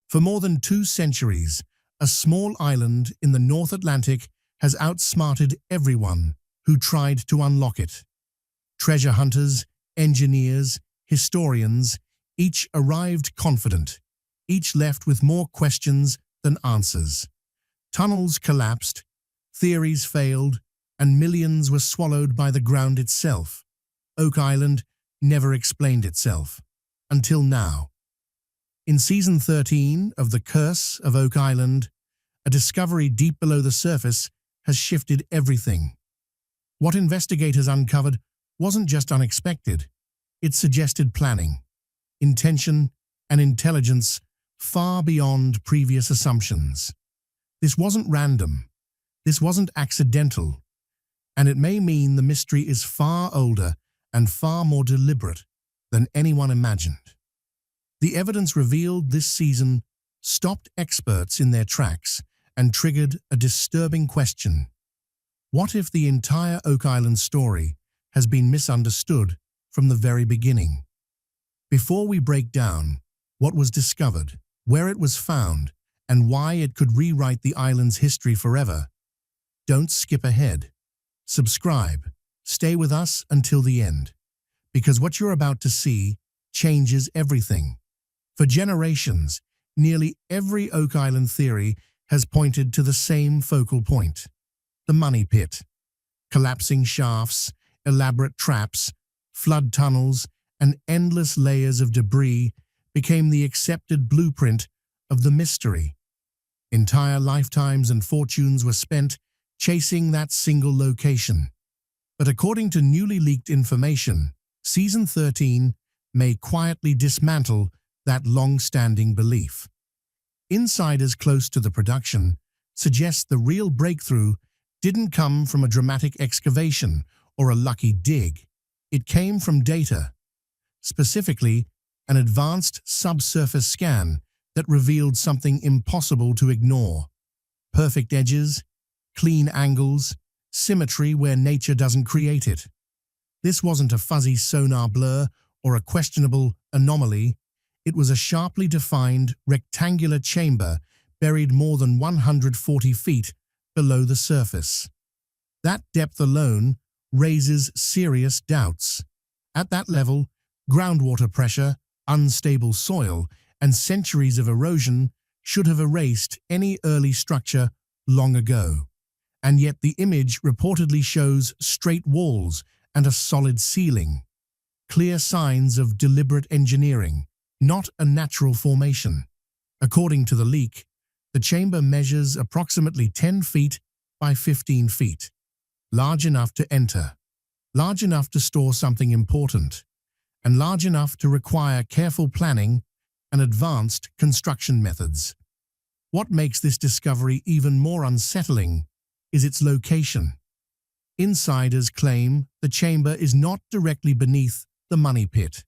For more than 2 centuries, a small island in the North Atlantic has outsmarted everyone who tried to unlock it. Treasure hunters, engineers, historians, each arrived confident, each left with more questions than answers. Tunnels collapsed, theories failed, and millions were swallowed by the ground itself. Oak Island never explained itself. Until now. In Season 13 of The Curse of Oak Island, a discovery deep below the surface has shifted everything. What investigators uncovered wasn't just unexpected, it suggested planning, intention, and intelligence far beyond previous assumptions. This wasn't random, this wasn't accidental, and it may mean the mystery is far older and far more deliberate than anyone imagined. The evidence revealed this season stopped experts in their tracks and triggered a disturbing question. What if the entire Oak Island story has been misunderstood from the very beginning? Before we break down what was discovered, where it was found, and why it could rewrite the island's history forever, don't skip ahead. Subscribe. Stay with us until the end, because what you're about to see changes everything. For generations, nearly every Oak Island theory has pointed to the same focal point: the money pit. Collapsing shafts, elaborate traps, flood tunnels, and endless layers of debris became the accepted blueprint of the mystery. Entire lifetimes and fortunes were spent chasing that single location. But according to newly leaked information, Season 13 may quietly dismantle that long-standing belief. Insiders close to the production suggest the real breakthrough didn't come from a dramatic excavation or a lucky dig. It came from data, specifically an advanced subsurface scan that revealed something impossible to ignore: perfect edges, clean angles, symmetry where nature doesn't create it. This wasn't a fuzzy sonar blur or a questionable anomaly. It was a sharply defined, rectangular chamber buried more than 140 feet below the surface. That depth alone raises serious doubts. At that level, groundwater pressure, unstable soil, and centuries of erosion should have erased any early structure long ago. And yet the image reportedly shows straight walls and a solid ceiling. Clear signs of deliberate engineering, not a natural formation. According to the leak, the chamber measures approximately 10 feet by 15 feet. Large enough to enter, large enough to store something important, and large enough to require careful planning and advanced construction methods. What makes this discovery even more unsettling is its location. Insiders claim the chamber is not directly beneath the money pit.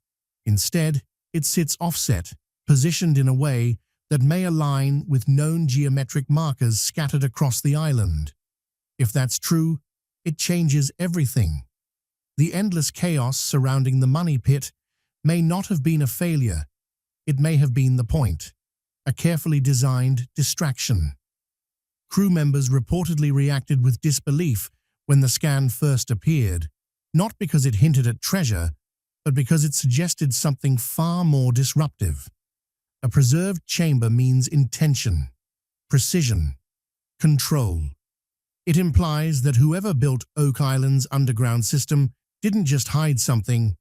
Instead, it sits offset, positioned in a way that may align with known geometric markers scattered across the island. If that's true, it changes everything. The endless chaos surrounding the money pit may not have been a failure. It may have been the point, a carefully designed distraction. Crew members reportedly reacted with disbelief when the scan first appeared, not because it hinted at treasure, but because it suggested something far more disruptive. A preserved chamber means intention, precision, control. It implies that whoever built Oak Island's underground system didn't just hide something,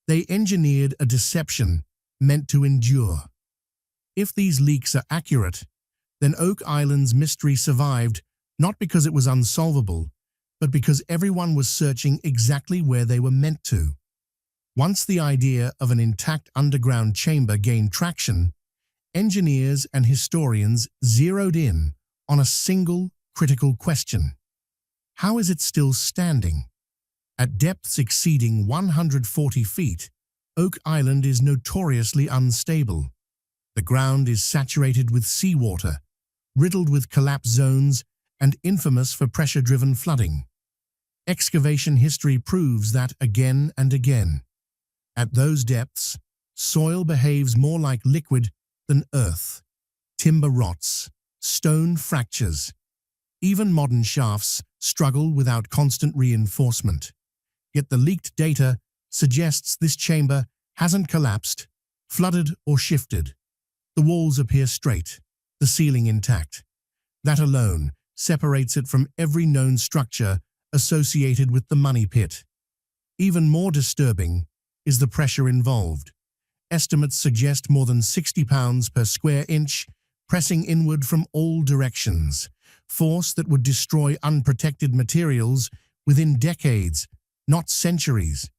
they engineered a deception meant to endure. If these leaks are accurate, then Oak Island's mystery survived not because it was unsolvable, but because everyone was searching exactly where they were meant to. Once the idea of an intact underground chamber gained traction, engineers and historians zeroed in on a single critical question: how is it still standing? At depths exceeding 140 feet, Oak Island is notoriously unstable. The ground is saturated with seawater, riddled with collapse zones, and infamous for pressure-driven flooding. Excavation history proves that again and again. At those depths, soil behaves more like liquid than earth. timber rots, stone fractures. Even modern shafts struggle without constant reinforcement. Yet the leaked data suggests this chamber hasn't collapsed, flooded, or shifted. The walls appear straight, the ceiling intact. That alone separates it from every known structure associated with the money pit. Even more disturbing is the pressure involved. Estimates suggest more than 60 pounds per square inch, pressing inward from all directions, force that would destroy unprotected materials within decades, not centuries.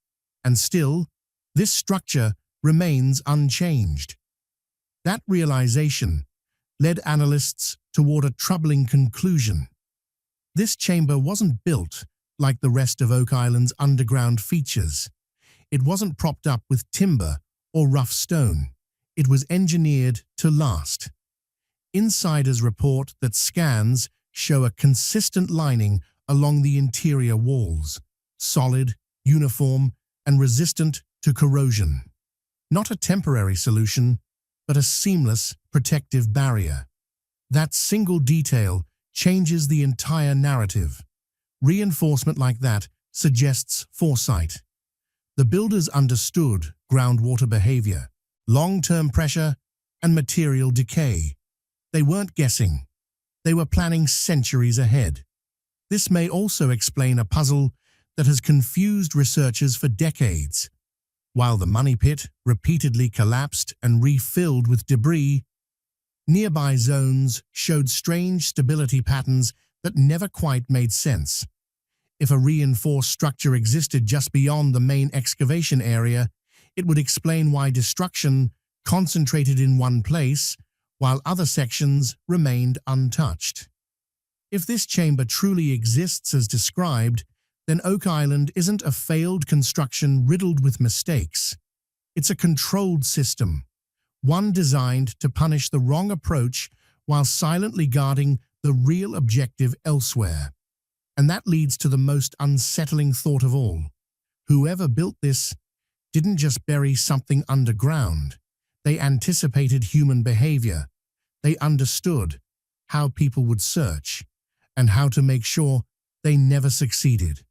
And still, this structure remains unchanged. That realization led analysts toward a troubling conclusion. This chamber wasn't built like the rest of Oak Island's underground features. It wasn't propped up with timber or rough stone. It was engineered to last. Insiders report that scans show a consistent lining along the interior walls, solid, uniform, and resistant to corrosion. Not a temporary solution, but a seamless, protective barrier. That single detail changes the entire narrative. Reinforcement like that suggests foresight. The builders understood groundwater behavior, long-term pressure, and material decay. They weren't guessing. They were planning centuries ahead. This may also explain a puzzle that has confused researchers for decades. While the money pit repeatedly collapsed and refilled with debris, nearby zones showed strange stability patterns that never quite made sense. If a reinforced structure existed just beyond the main excavation area, it would explain why destruction concentrated in one place, while other sections remained untouched. If this chamber truly exists as described, then Oak Island isn't a failed construction riddled with mistakes. It's a controlled system, one designed to punish the wrong approach while silently guarding the real objective elsewhere. And that leads to the most unsettling thought of all. Whoever built this didn't just bury something underground. They anticipated human behavior. They understood how people would search and how to make sure they never succeeded.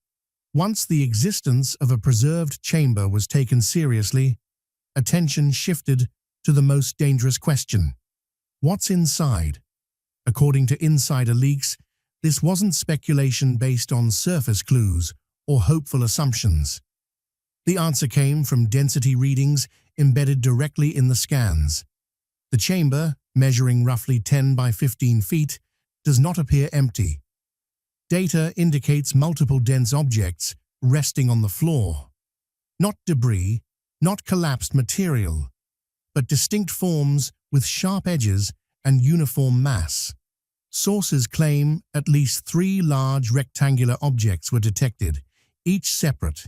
Once the existence of a preserved chamber was taken seriously, attention shifted to the most dangerous question. What's inside? According to insider leaks, this wasn't speculation based on surface clues or hopeful assumptions. The answer came from density readings embedded directly in the scans. The chamber, measuring roughly 10 by 15 feet, does not appear empty. Data indicates multiple dense objects resting on the floor. Not debris, not collapsed material, but distinct forms with sharp edges and uniform mass. Sources claim at least 3 large rectangular objects were detected, each separate,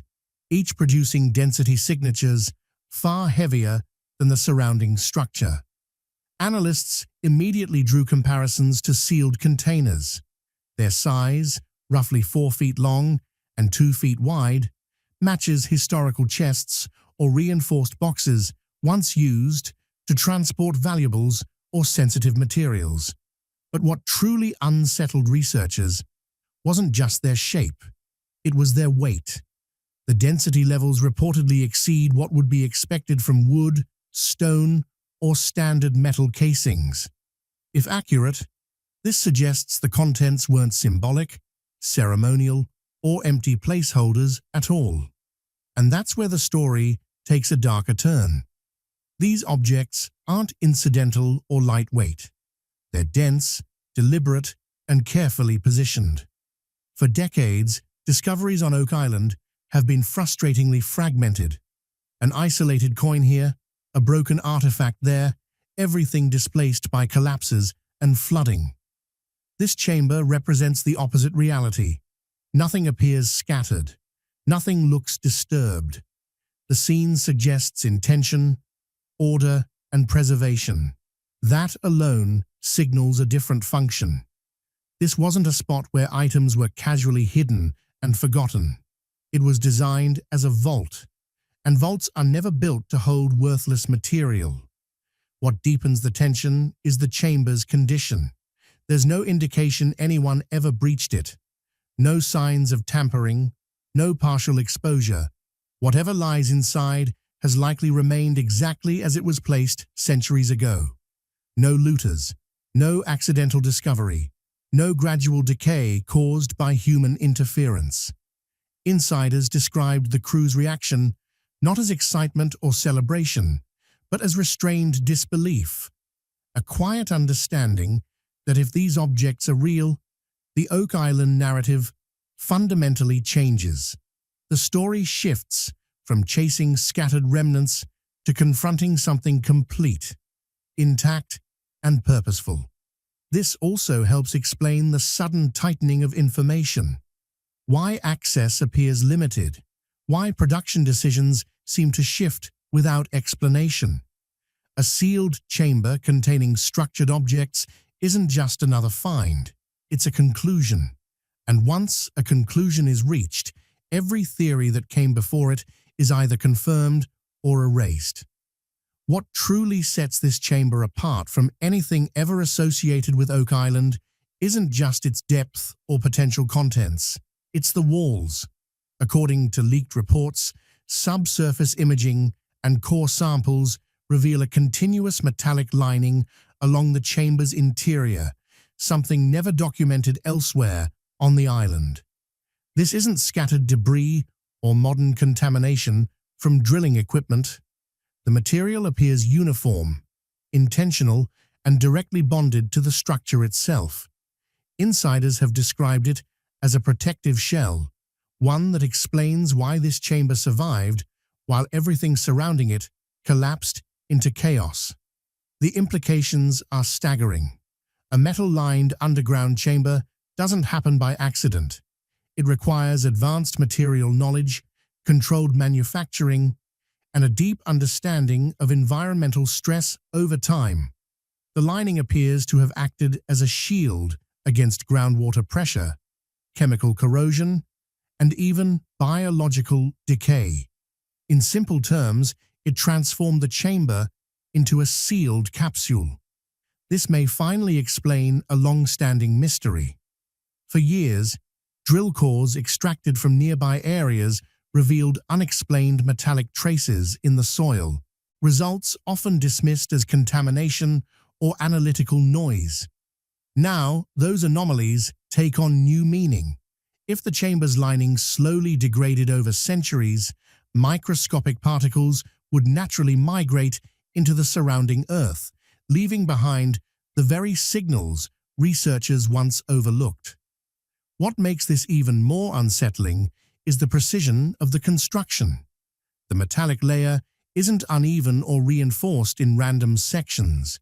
each producing density signatures far heavier than the surrounding structure. Analysts immediately drew comparisons to sealed containers. Their size, roughly 4 feet long and 2 feet wide, matches historical chests or reinforced boxes once used to transport valuables or sensitive materials. But what truly unsettled researchers wasn't just their shape, it was their weight. The density levels reportedly exceed what would be expected from wood, stone, or standard metal casings. If accurate, this suggests the contents weren't symbolic, ceremonial, or empty placeholders at all. And that's where the story takes a darker turn. These objects aren't incidental or lightweight. They're dense, deliberate, and carefully positioned. For decades, discoveries on Oak Island have been frustratingly fragmented. An isolated coin here, a broken artifact there, everything displaced by collapses and flooding. This chamber represents the opposite reality. Nothing appears scattered. Nothing looks disturbed. The scene suggests intention, order, and preservation. That alone signals a different function. This wasn't a spot where items were casually hidden and forgotten. It was designed as a vault, and vaults are never built to hold worthless material. What deepens the tension is the chamber's condition. There's no indication anyone ever breached it. No signs of tampering, no partial exposure. Whatever lies inside has likely remained exactly as it was placed centuries ago. No looters, no accidental discovery, no gradual decay caused by human interference. Insiders described the crew's reaction not as excitement or celebration, but as restrained disbelief, a quiet understanding that if these objects are real, the Oak Island narrative fundamentally changes. The story shifts from chasing scattered remnants to confronting something complete, intact, and purposeful. This also helps explain the sudden tightening of information, why access appears limited, why production decisions seem to shift without explanation. A sealed chamber containing structured objects isn't just another find, it's a conclusion. And once a conclusion is reached, every theory that came before it is either confirmed or erased. What truly sets this chamber apart from anything ever associated with Oak Island isn't just its depth or potential contents, it's the walls. According to leaked reports, subsurface imaging and core samples reveal a continuous metallic lining along the chamber's interior, something never documented elsewhere on the island. This isn't scattered debris or modern contamination from drilling equipment. The material appears uniform, intentional, and directly bonded to the structure itself. Insiders have described it as a protective shell, one that explains why this chamber survived while everything surrounding it collapsed into chaos. The implications are staggering. A metal-lined underground chamber doesn't happen by accident. It requires advanced material knowledge, controlled manufacturing, and a deep understanding of environmental stress over time. The lining appears to have acted as a shield against groundwater pressure, chemical corrosion, and even biological decay. In simple terms, it transformed the chamber into a sealed capsule. This may finally explain a long-standing mystery. For years, drill cores extracted from nearby areas revealed unexplained metallic traces in the soil, results often dismissed as contamination or analytical noise. Now, those anomalies take on new meaning. If the chamber's lining slowly degraded over centuries, microscopic particles would naturally migrate into the surrounding Earth, leaving behind the very signals researchers once overlooked. What makes this even more unsettling is the precision of the construction. The metallic layer isn't uneven or reinforced in random sections.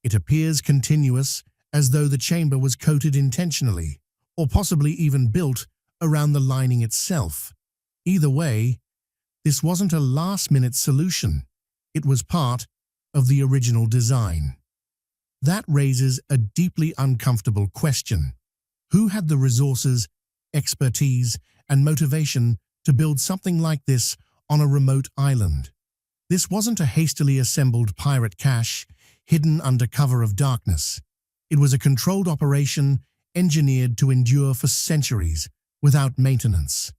It appears continuous, as though the chamber was coated intentionally, or possibly even built around the lining itself. Either way, this wasn't a last-minute solution. It was part of the original design. That raises a deeply uncomfortable question. Who had the resources, expertise, and motivation to build something like this on a remote island? This wasn't a hastily assembled pirate cache hidden under cover of darkness. It was a controlled operation engineered to endure for centuries without maintenance.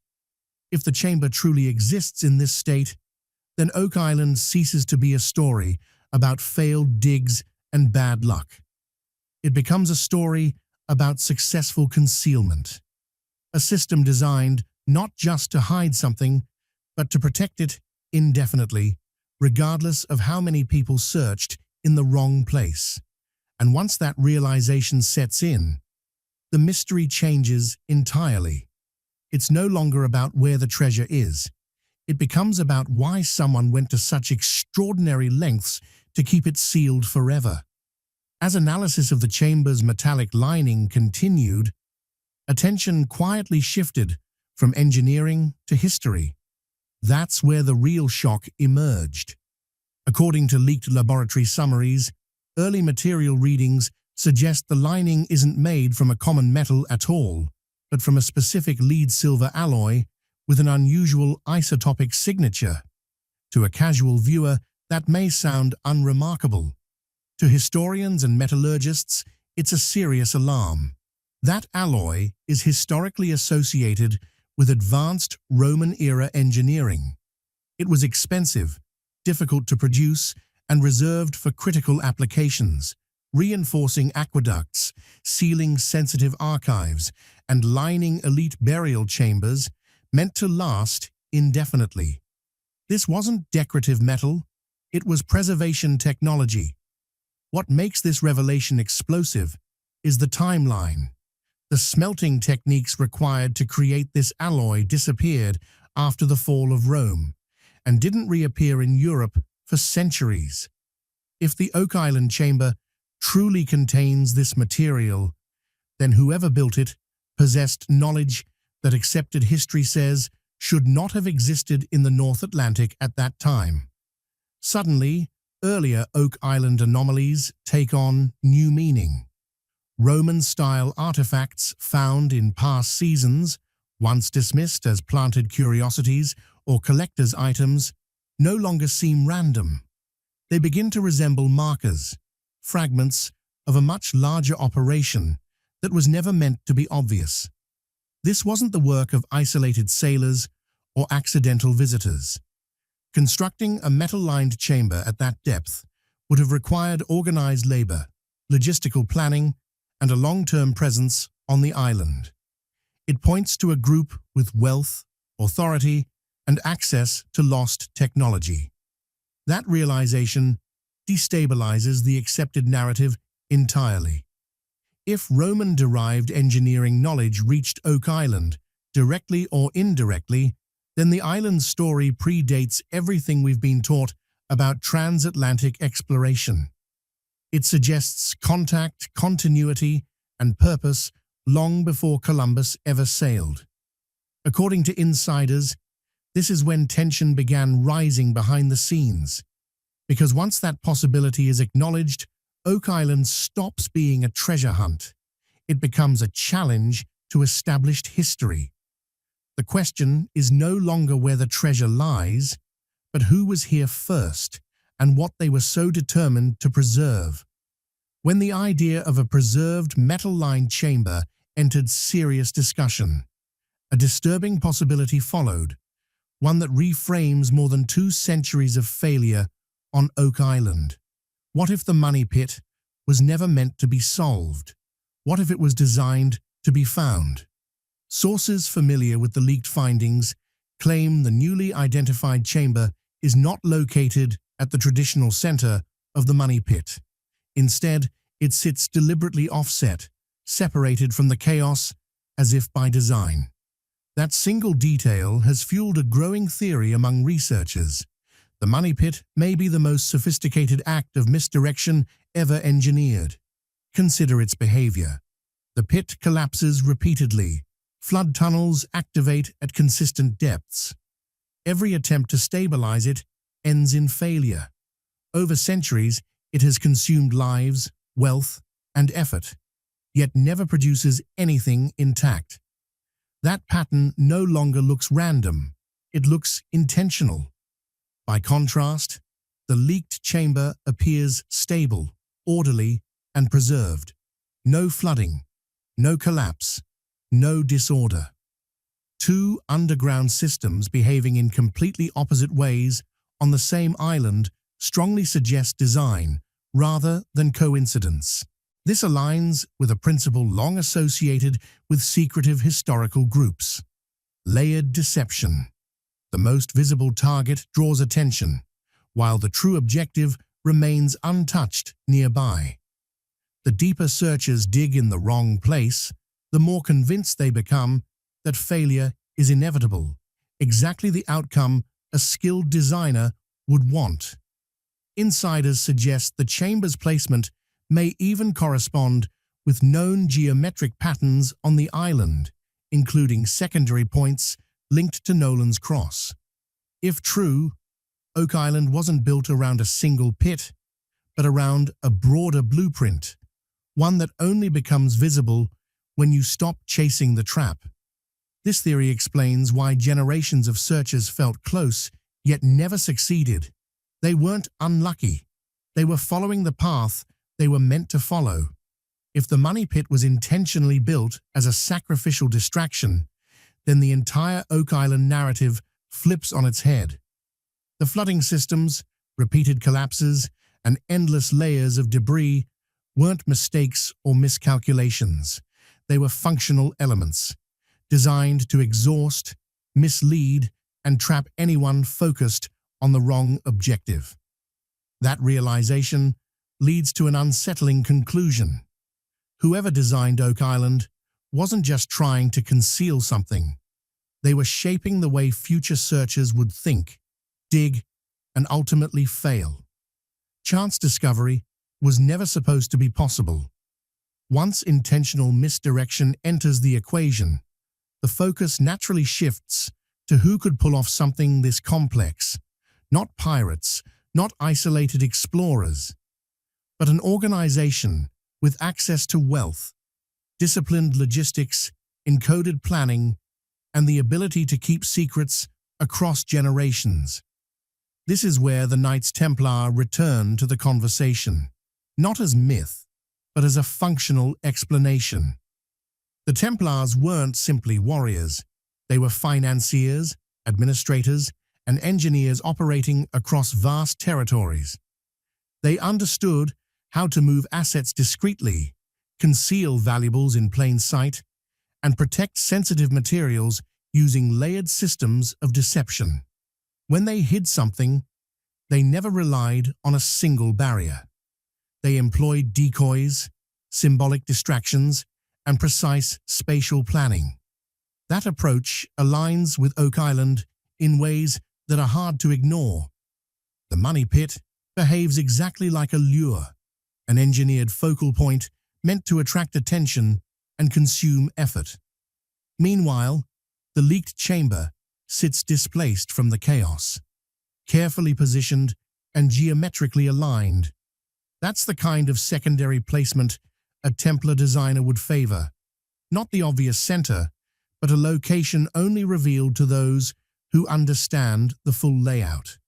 If the chamber truly exists in this state, then Oak Island ceases to be a story about failed digs and bad luck. It becomes a story about successful concealment, a system designed not just to hide something, but to protect it indefinitely, regardless of how many people searched in the wrong place. And once that realization sets in, the mystery changes entirely. It's no longer about where the treasure is. It becomes about why someone went to such extraordinary lengths to keep it sealed forever. As analysis of the chamber's metallic lining continued, attention quietly shifted from engineering to history. That's where the real shock emerged. According to leaked laboratory summaries, early material readings suggest the lining isn't made from a common metal at all, but from a specific lead-silver alloy with an unusual isotopic signature. To a casual viewer, that may sound unremarkable, To historians and metallurgists, it's a serious alarm. That alloy is historically associated with advanced Roman-era engineering. It was expensive, difficult to produce, and reserved for critical applications, reinforcing aqueducts, sealing sensitive archives, and lining elite burial chambers meant to last indefinitely. This wasn't decorative metal, it was preservation technology. What makes this revelation explosive is the timeline. The smelting techniques required to create this alloy disappeared after the fall of Rome and didn't reappear in Europe for centuries. If the Oak Island chamber truly contains this material, then whoever built it possessed knowledge that accepted history says should not have existed in the North Atlantic at that time. Suddenly, earlier Oak Island anomalies take on new meaning. Roman-style artifacts found in past seasons, once dismissed as planted curiosities or collector's items, no longer seem random. They begin to resemble markers, fragments of a much larger operation that was never meant to be obvious. This wasn't the work of isolated sailors or accidental visitors. Constructing a metal-lined chamber at that depth would have required organized labor, logistical planning, and a long-term presence on the island. It points to a group with wealth, authority, and access to lost technology. That realization destabilizes the accepted narrative entirely. If Roman-derived engineering knowledge reached Oak Island, directly or indirectly, then the island's story predates everything we've been taught about transatlantic exploration. It suggests contact, continuity, and purpose long before Columbus ever sailed. According to insiders, this is when tension began rising behind the scenes. Because once that possibility is acknowledged, Oak Island stops being a treasure hunt. It becomes a challenge to established history. The question is no longer where the treasure lies, but who was here first and what they were so determined to preserve. When the idea of a preserved metal-lined chamber entered serious discussion, a disturbing possibility followed, one that reframes more than 2 centuries of failure on Oak Island. What if the money pit was never meant to be solved? What if it was designed to be found? Sources familiar with the leaked findings claim the newly identified chamber is not located at the traditional center of the money pit. Instead, it sits deliberately offset, separated from the chaos as if by design. That single detail has fueled a growing theory among researchers. The money pit may be the most sophisticated act of misdirection ever engineered. Consider its behavior. The pit collapses repeatedly. Flood tunnels activate at consistent depths. Every attempt to stabilize it ends in failure. Over centuries, it has consumed lives, wealth, and effort, yet never produces anything intact. That pattern no longer looks random, it looks intentional. By contrast, the leaked chamber appears stable, orderly, and preserved. No flooding, no collapse, no disorder. 2 underground systems behaving in completely opposite ways on the same island strongly suggest design rather than coincidence. This aligns with a principle long associated with secretive historical groups: layered deception. The most visible target draws attention, while the true objective remains untouched nearby. The deeper searchers dig in the wrong place, the more convinced they become that failure is inevitable, exactly the outcome a skilled designer would want. Insiders suggest the chamber's placement may even correspond with known geometric patterns on the island, including secondary points linked to Nolan's Cross. If true, Oak Island wasn't built around a single pit, but around a broader blueprint, one that only becomes visible when you stop chasing the trap. This theory explains why generations of searchers felt close, yet never succeeded. They weren't unlucky. They were following the path they were meant to follow. If the money pit was intentionally built as a sacrificial distraction, then the entire Oak Island narrative flips on its head. The flooding systems, repeated collapses, and endless layers of debris weren't mistakes or miscalculations. They were functional elements, designed to exhaust, mislead, and trap anyone focused on the wrong objective. That realization leads to an unsettling conclusion. Whoever designed Oak Island wasn't just trying to conceal something. They were shaping the way future searchers would think, dig, and ultimately fail. Chance discovery was never supposed to be possible. Once intentional misdirection enters the equation, the focus naturally shifts to who could pull off something this complex. Not pirates, not isolated explorers, but an organization with access to wealth, disciplined logistics, encoded planning, and the ability to keep secrets across generations. This is where the Knights Templar return to the conversation, not as myth, but as a functional explanation. The Templars weren't simply warriors. They were financiers, administrators, and engineers operating across vast territories. They understood how to move assets discreetly, conceal valuables in plain sight, and protect sensitive materials using layered systems of deception. When they hid something, they never relied on a single barrier. They employed decoys, symbolic distractions, and precise spatial planning. That approach aligns with Oak Island in ways that are hard to ignore. The money pit behaves exactly like a lure, an engineered focal point meant to attract attention and consume effort. Meanwhile, the leaked chamber sits displaced from the chaos, carefully positioned and geometrically aligned. That's the kind of secondary placement a Templar designer would favor. Not the obvious center, but a location only revealed to those who understand the full layout.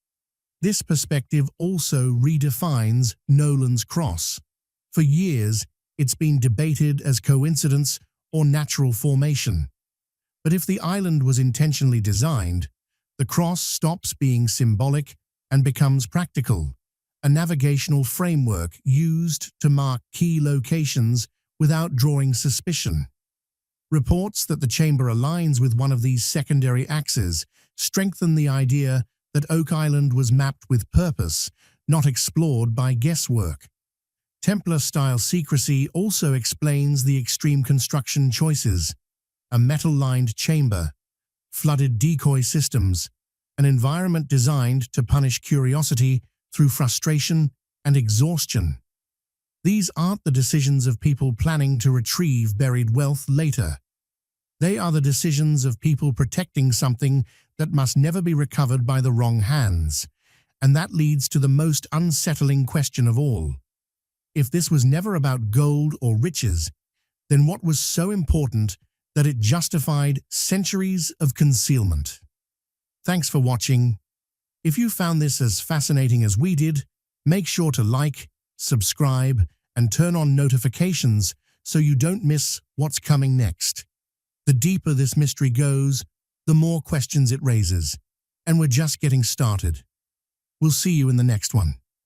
This perspective also redefines Nolan's Cross. For years, it's been debated as coincidence or natural formation. But if the island was intentionally designed, the cross stops being symbolic and becomes practical, a navigational framework used to mark key locations without drawing suspicion. Reports that the chamber aligns with one of these secondary axes strengthen the idea that Oak Island was mapped with purpose, not explored by guesswork. Templar-style secrecy also explains the extreme construction choices: a metal-lined chamber, flooded decoy systems, an environment designed to punish curiosity through frustration and exhaustion. These aren't the decisions of people planning to retrieve buried wealth later. They are the decisions of people protecting something that must never be recovered by the wrong hands. And that leads to the most unsettling question of all. If this was never about gold or riches, then what was so important that it justified centuries of concealment? Thanks for watching. If you found this as fascinating as we did, make sure to like, subscribe, and turn on notifications so you don't miss what's coming next. The deeper this mystery goes, the more questions it raises, and we're just getting started. We'll see you in the next one.